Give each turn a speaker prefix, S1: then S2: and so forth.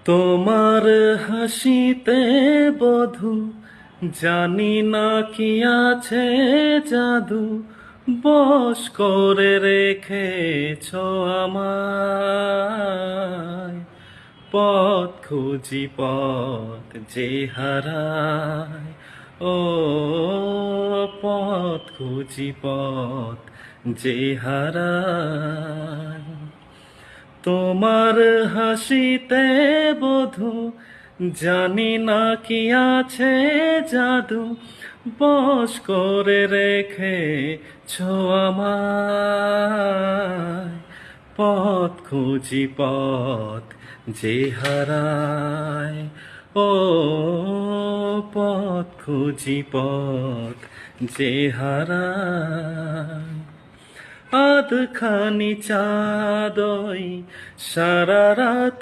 S1: তোমার হাসিতে বধু জানি না কি আছে জাদু, বশ করে রেখেছ আমায়। পথ খুঁজি পথ যে হারায়, ও পথ খুঁজি পথ যে হারায়। তোমার হাসিতে বধু জানি না কি আছে জাদু, বশ করে রেখেছ আমায়। পথ খুঁজি পথ যে হারায়, ও পথ খুঁজি পথ যে হারায়। আধখানি চাঁদই সারা রাত